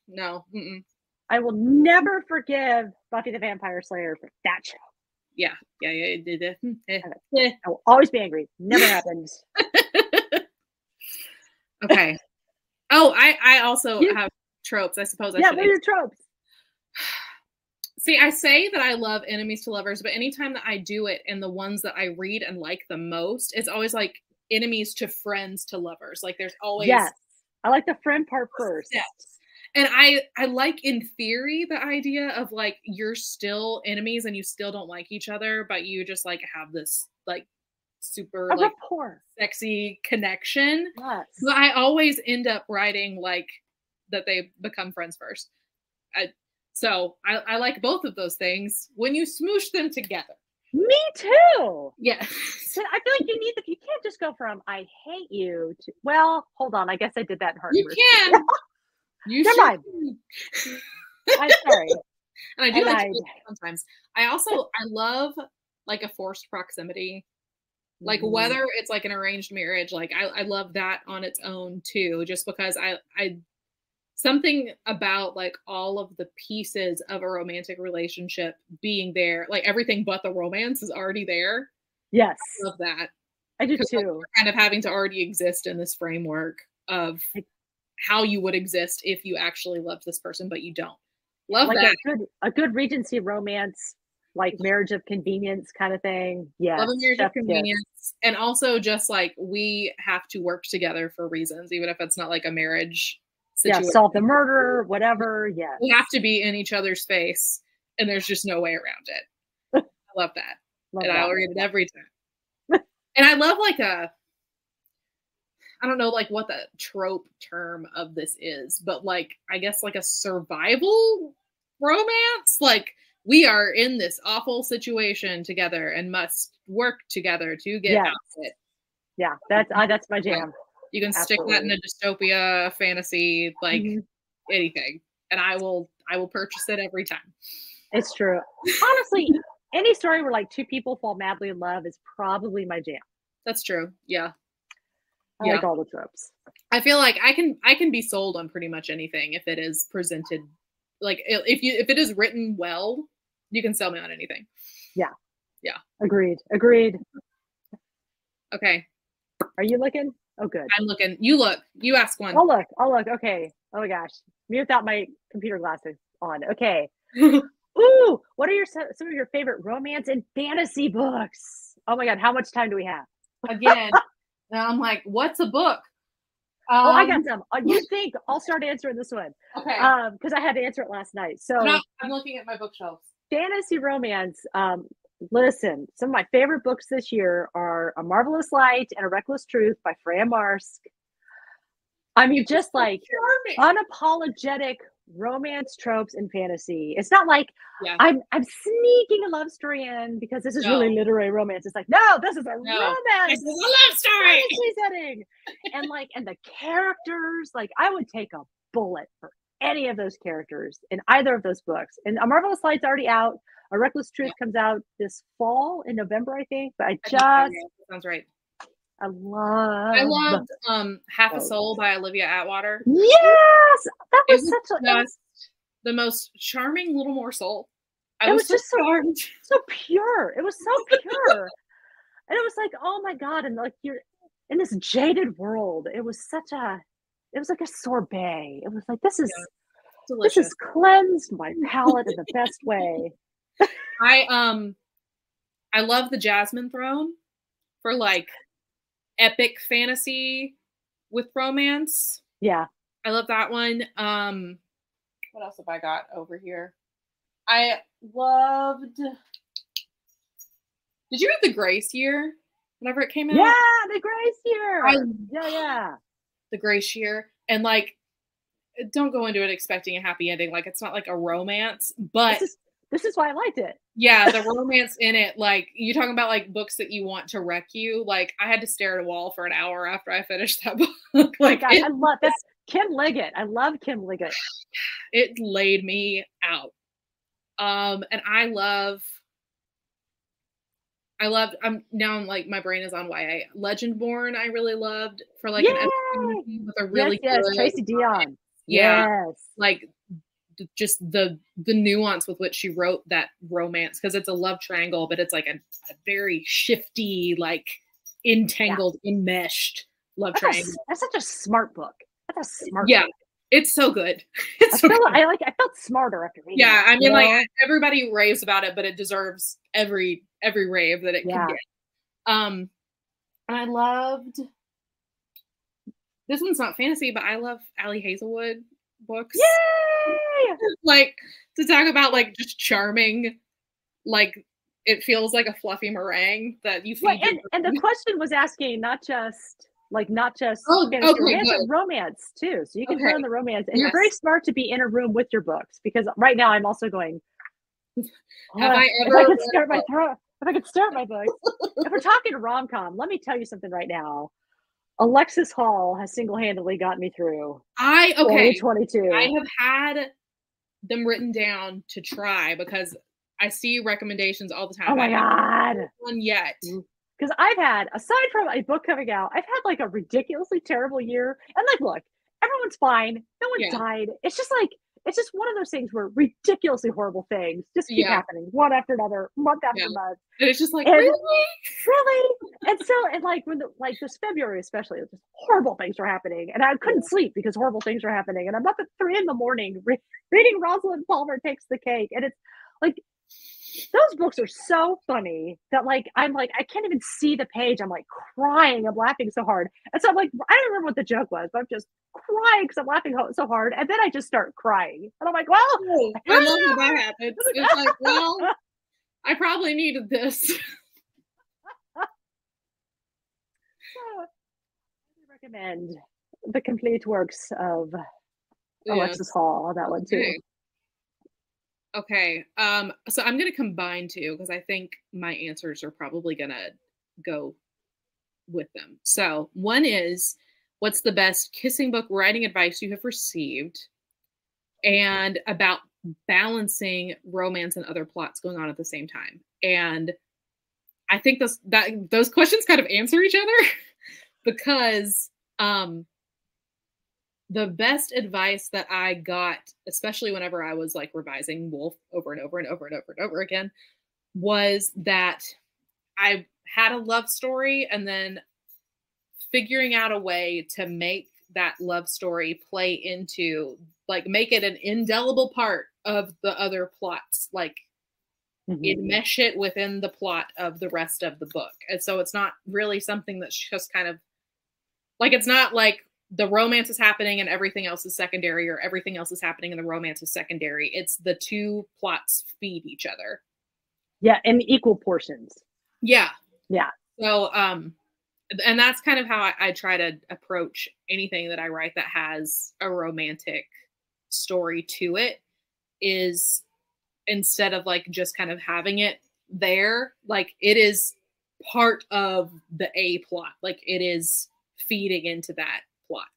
No. Mm-mm. I will never forgive Buffy the Vampire Slayer for that show. Yeah. I will always be angry. Never happens. Okay. Oh, I also have tropes, I suppose. What are your tropes? See, I say that I love enemies to lovers, but anytime that I do it and the ones that I read and like the most, it's always like enemies to friends to lovers. Like there's always... Yes. I like the friend part first. Steps. And I like in theory the idea of like you're still enemies and you still don't like each other, but you just like have this like super like rapport, sexy connection. Yes. But I always end up writing like that they become friends first. So I like both of those things when you smoosh them together. Me too. Yeah. So I feel like you can't just go from I hate you to, well, hold on. I guess I did that in Heart. You can. You Never mind. I'm sorry. And I do like to sometimes. I love like a forced proximity. Like whether it's like an arranged marriage, like I love that on its own too, just because I something about like all of the pieces of a romantic relationship being there, like everything but the romance is already there. Yes. I love that. I do too. Like, kind of having to already exist in this framework of how you would exist if you actually loved this person, but you don't. Love like that. A good Regency romance like marriage of convenience kind of thing. Yeah, love a marriage of convenience, and also just like we have to work together for reasons, even if it's not like a marriage situation. Yeah, solve the murder, whatever. Yeah, we have to be in each other's face, and there's just no way around it. I love that, and I'll read it every time. And I love like I don't know like what the trope term of this is, but like I guess like a survival romance. Like we are in this awful situation together and must work together to get out of it. Yeah, that's my jam. You can stick that in a dystopia fantasy, like anything, and I will purchase it every time. It's true. Honestly, any story where like two people fall madly in love is probably my jam. That's true. Yeah. I like all the tropes. I feel like I can be sold on pretty much anything if it is presented like if it is written well, you can sell me on anything. Yeah. Yeah. Agreed. Okay. Are you looking? Oh, good. I'm looking. You look. You ask one. I'll look. Okay. Oh my gosh. Me without my computer glasses on. Okay. Ooh, what are some of your favorite romance and fantasy books? Oh my God. How much time do we have? Again. Now I'm like, what's a book? I got some. You think I'll start answering this one? Okay. Because I had to answer it last night. So I'm looking at my bookshelves. Fantasy romance. Listen, some of my favorite books this year are A Marvelous Light and A Reckless Truth by Freya Marsk. I mean, just like unapologetic romance tropes in fantasy. It's not like I'm sneaking a love story in because this is really literary romance. It's like, no, this is a romance. This is a love story. Setting. And the characters, like I would take a bullet for any of those characters in either of those books. And A Marvelous Light's already out. A Reckless Truth comes out this fall in November, I think. But sounds right. I loved Half a Soul by Olivia Atwater. Yes, that was the most charming little morsel. It was just so pure. It was so pure, and it was like, oh my God! And like you're in this jaded world. It was like a sorbet. It was like this is cleansed my palate in the best way. I love the Jasmine Throne for like epic fantasy with romance. Yeah. I love that one. What else have I got over here? I loved Did you read The Grace Year whenever it came out? Yeah, The Grace Year. Yeah. The Grace Year. And like don't go into it expecting a happy ending. Like it's not like a romance, but this is why I liked it. Yeah, the romance in it, like you're talking about like books that you want to wreck you. Like I had to stare at a wall for an hour after I finished that book. Like I love that. Kim Liggett. I love Kim Liggett. It laid me out. And I loved I'm like my brain is on YA. Legendborn I really loved for like an episode with a really good Tracy Dion. Yeah. Yes. Like just the nuance with which she wrote that romance, because it's a love triangle, but it's like a very shifty, like entangled, enmeshed love triangle. That's such a smart book. That's a smart book. It's so good. It's so good. I felt smarter after reading it. I mean, like everybody raves about it, but it deserves every rave that it can get. And I loved this one's not fantasy, but I love Ali Hazelwood books. Yay! Like to talk about like just charming, like it feels like a fluffy meringue that you feed. And the question was asking not just fantasy romance too. So you can turn on the romance, and you're very smart to be in a room with your books, because right now I'm also going. If I could start my books. If we're talking rom-com, let me tell you something right now. Alexis Hall has single-handedly got me through 2022. I have had them written down to try because I see recommendations all the time. Oh my God. One yet. Because I've had, aside from a book coming out, I've had like a ridiculously terrible year. And like, look, everyone's fine. No one died. It's just one of those things where ridiculously horrible things just keep happening one after another, month after month. And it's just like, really? And so, and like when this February especially, just horrible things were happening, and I couldn't sleep because horrible things were happening. And I'm up at 3 a.m. reading Rosalind Palmer Takes the Cake, and it's like Those books are so funny that like I'm like I can't even see the page. I'm like crying. I'm laughing so hard, and so I'm like I don't remember what the joke was, but I'm just crying because I'm laughing so hard, and then I just start crying, and I'm like, well, I love when that happens. It's like, well, I probably needed this. I recommend the complete works of Alexis Hall on that one too. Okay. So I'm gonna combine two because I think my answers are probably gonna go with them. So one is, what's the best kissing book writing advice you have received, and about balancing romance and other plots going on at the same time. And I think those questions kind of answer each other because the best advice that I got, especially whenever I was like revising Wolf over and over and over and over and over again, was that I had a love story and then figuring out a way to make that love story play into, like, make it an indelible part of the other plots, like enmesh it within the plot of the rest of the book. And so it's not really something that's just kind of like, it's not like the romance is happening and everything else is secondary, or everything else is happening and the romance is secondary. It's the two plots feed each other. Yeah, in equal portions. Yeah. Yeah. So, and that's kind of how I try to approach anything that I write that has a romantic story to it, is instead of like just kind of having it there, like it is part of the A plot. Like it is feeding into that plot.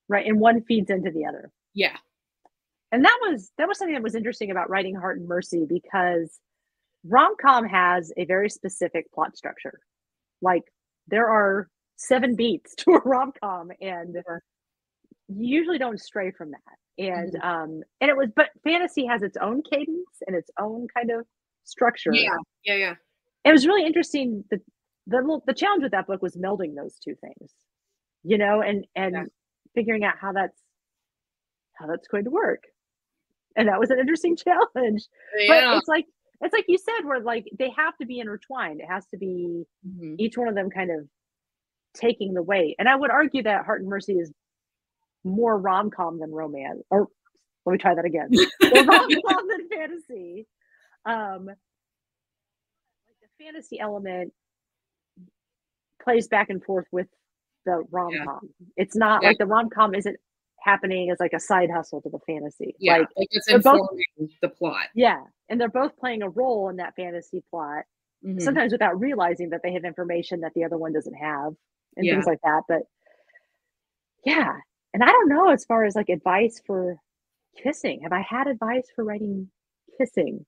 Right. And one feeds into the other. Yeah. And that was something that was interesting about writing Heart and Mercy, because rom-com has a very specific plot structure. Like there are 7 beats to a rom-com, and you usually don't stray from that. And but fantasy has its own cadence and its own kind of structure. Yeah. It was really interesting. The challenge with that book was melding those two things, you know, and figuring out how that's going to work. And that was an interesting challenge. Yeah. But it's like you said, where like they have to be intertwined. It has to be each one of them kind of taking the weight. And I would argue that Heart and Mercy is more rom-com than romance. Or let me try that again. More rom-com than fantasy. Like the fantasy element plays back and forth with the rom-com. It's not like the rom-com isn't happening as like a side hustle to the fantasy. Like it's informing the plot. Yeah. And they're both playing a role in that fantasy plot, sometimes without realizing that they have information that the other one doesn't have, and things like that. But yeah. And I don't know, as far as like advice for kissing, have I had advice for writing kissing?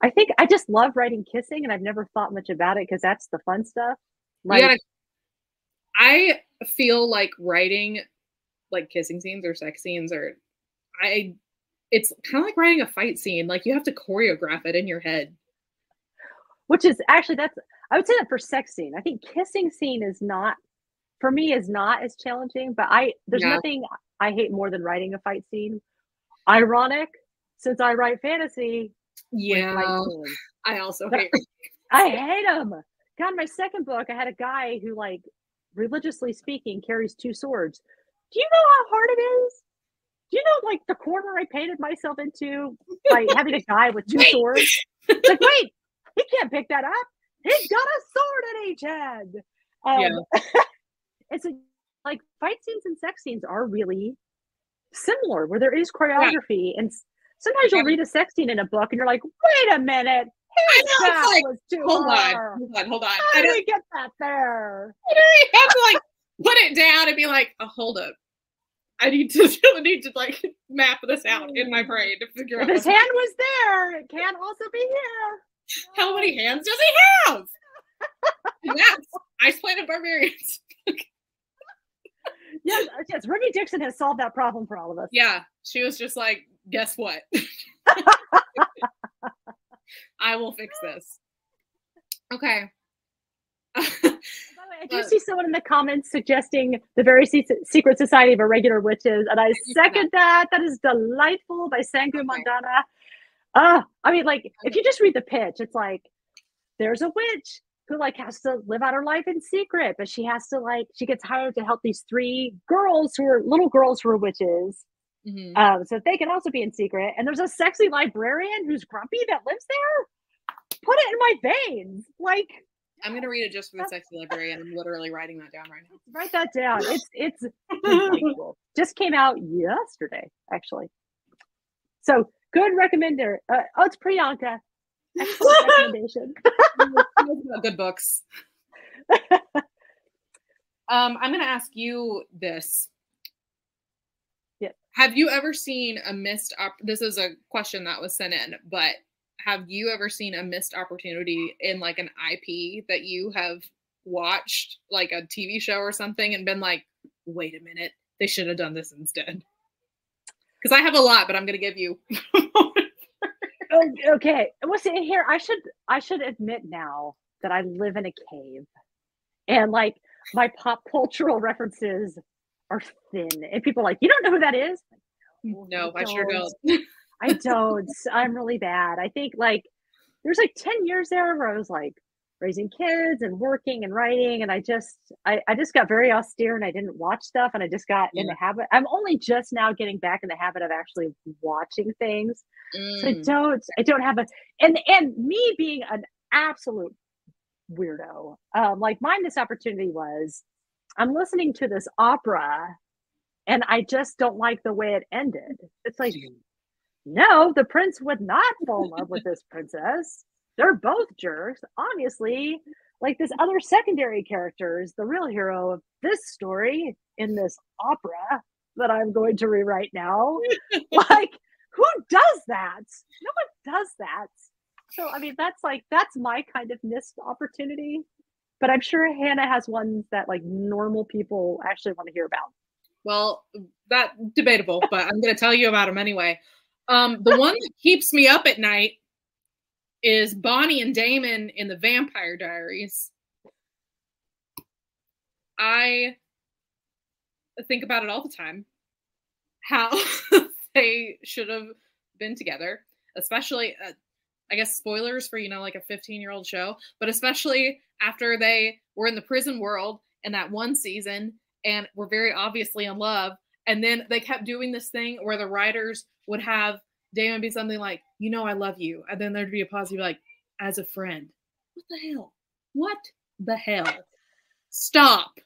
I think I just love writing kissing, and I've never thought much about it because that's the fun stuff. Like, I feel like writing like kissing scenes or sex scenes, it's kind of like writing a fight scene. Like you have to choreograph it in your head. Which is actually, I would say that for sex scene. I think kissing scene is not as challenging, but there's nothing I hate more than writing a fight scene. Ironic, since I write fantasy. Yeah. I also hate I hate them. God, my second book, I had a guy who, like, religiously speaking, carries 2 swords. Do you know how hard it is? Do you know, like, the corner I painted myself into by having a guy with 2 swords? It's like, wait, he can't pick that up. He's got a sword in each hand. It's like fight scenes and sex scenes are really similar, where there is choreography, and sometimes you'll read a sex scene in a book and you're like, wait a minute, was too hard. Hold on. How did we get that there? I have to like put it down and be like, oh, hold up. I need to like map this out in my brain to figure out. If his hand was there, it can also be here. How many hands does he have? And that's Ice Planet Barbarians. Yes, Ruby Dixon has solved that problem for all of us. Yeah, she was just like, guess what? I will fix this. Okay. By the way, I do see someone in the comments suggesting the Very Secret Society of Irregular Witches, and I second that. That is delightful, by Sangu Mandana. I mean, like, if you just read the pitch, it's like, there's a witch who like has to live out her life in secret, but she has to like, she gets hired to help these three girls who are little girls who are witches. So they can also be in secret. And there's a sexy librarian who's grumpy that lives there. Put it in my veins. Like, I'm gonna read it just for the sexy librarian. I'm literally writing that down right now. Write that down. It's delightful. Just came out yesterday, actually. So good recommender. Oh, it's Priyanka. Excellent recommendation. Good books. I'm gonna ask you this. Yeah. Have you ever seen a missed this is a question that was sent in, but have you ever seen a missed opportunity in like an IP that you have watched, like a TV show or something, and been like, wait a minute, they should have done this instead? Because I have a lot, but I'm gonna give you okay. Well, see here, I should admit now that I live in a cave, and like my pop cultural references are thin, and people are like, you don't know who that is? No, I sure don't. I don't. I'm really bad. I think like there's like 10 years there where I was like raising kids and working and writing, and I just got very austere and I didn't watch stuff, and I just got in the habit. I'm only just now getting back in the habit of actually watching things. So I don't have and me being an absolute weirdo, like my missed opportunity was I'm listening to this opera and I just don't like the way it ended. It's like, no, the prince would not fall in love with this princess. They're both jerks. Obviously, like this other secondary character is the real hero of this story in this opera that I'm going to rewrite now. Like, who does that? No one does that. So, I mean, that's my kind of missed opportunity. But I'm sure Hannah has ones that like normal people actually want to hear about. Well, that's debatable, but I'm going to tell you about them anyway. The one that keeps me up at night is Bonnie and Damon in the Vampire Diaries. I think about it all the time, how they should have been together, especially, I guess, spoilers for, like a 15-year-old show, but especially after they were in the prison world in that one season and were very obviously in love. And then they kept doing this thing where the writers would have Damon be something like, I love you. And then there'd be a pause, you'd be like, as a friend. What the hell? What the hell? Stop.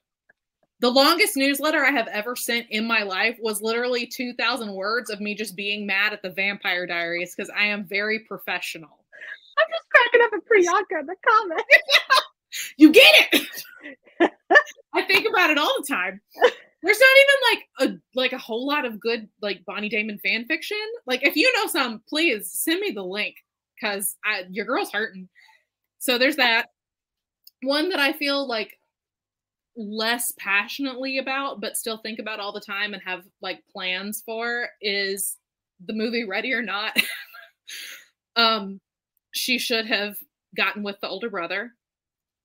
The longest newsletter I have ever sent in my life was literally 2,000 words of me just being mad at the Vampire Diaries because I am very professional. I'm just cracking up at Priyanka in the comments. You get it. I think about it all the time. There's not even like a whole lot of good like Bonnie Damon fan fiction. Like if you know some, please send me the link because your girl's hurting. So there's that. One that I feel like less passionately about, but still think about all the time and have like plans for is the movie Ready or Not. She should have gotten with the older brother.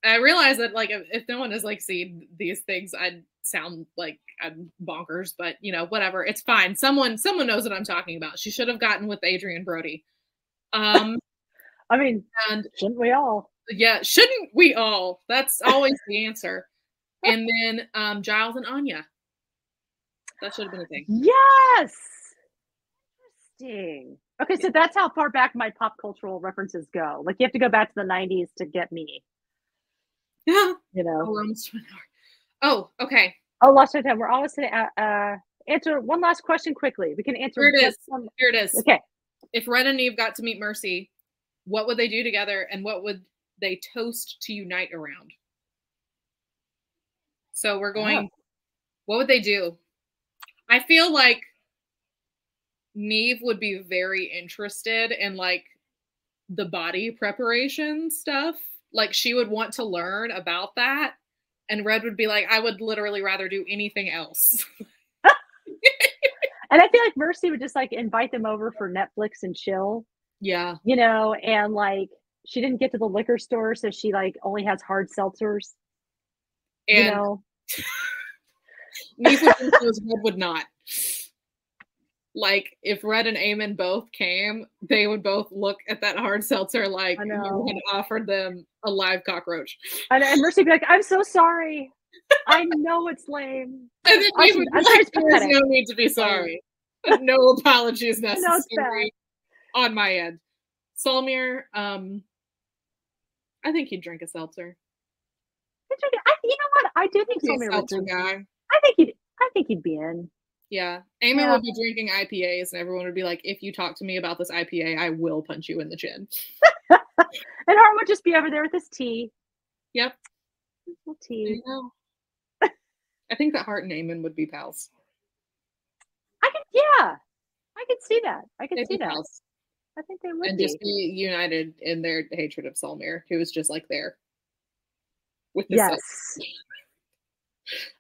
I realize that like if no one has like seen these things, I'd sound like I'm bonkers, but whatever. It's fine. Someone knows what I'm talking about. She should have gotten with Adrian Brody. I mean, and shouldn't we all? Yeah, shouldn't we all? That's always the answer. And then Giles and Anya. That should have been a thing. Yes. Interesting. Okay, so that's how far back my pop cultural references go. Like you have to go back to the 90s to get me. Yeah. Oh, okay. Oh, lost our time. We're almost going to answer one last question quickly. We can answer. Here it is. Okay. If Red and Eve got to meet Mercy, what would they do together and what would they toast to unite around? So we're going, What would they do? I feel like Neve would be very interested in like the body preparation stuff. Like she would want to learn about that. And Red would be like, I would literally rather do anything else. And I feel like Mercy would just like invite them over for Netflix and chill. Yeah. And like she didn't get to the liquor store, so she like only has hard seltzers. And Neve would do those, Red would not. like if Red and Eamon both came, they would both look at that hard seltzer like you had offered them a live cockroach. And Mercy would be like, I'm so sorry. I know it's lame. And then we would be like, there's no need to be sorry. No apologies necessary on my end. Solmir, I think he'd drink a seltzer. You know what? I do think Solmir would drink. Guy. I think he'd be in. Yeah. Eamon would be drinking IPAs, and everyone would be like, if you talk to me about this IPA, I will punch you in the chin. And Hart would just be over there with his tea. Yep. Tea. I think that Hart and Eamon would be pals. I could see that. Pals. I think they would just be united in their hatred of Solmir, who was just like there with this. Yes.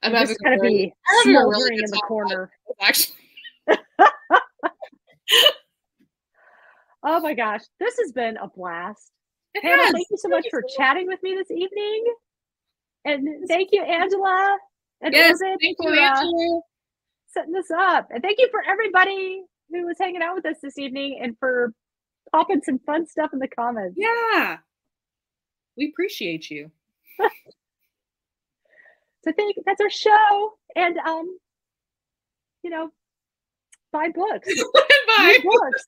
I'm just kind of be smoldering in the corner. Actually. Oh my gosh, this has been a blast. Hannah, thank you so much for chatting with me this evening, and thank you, Angela. And thank you, Angela, setting this up, and thank you for everybody who was hanging out with us this evening and for popping some fun stuff in the comments. Yeah, we appreciate you. So I think that's our show, and buy books. Buy books.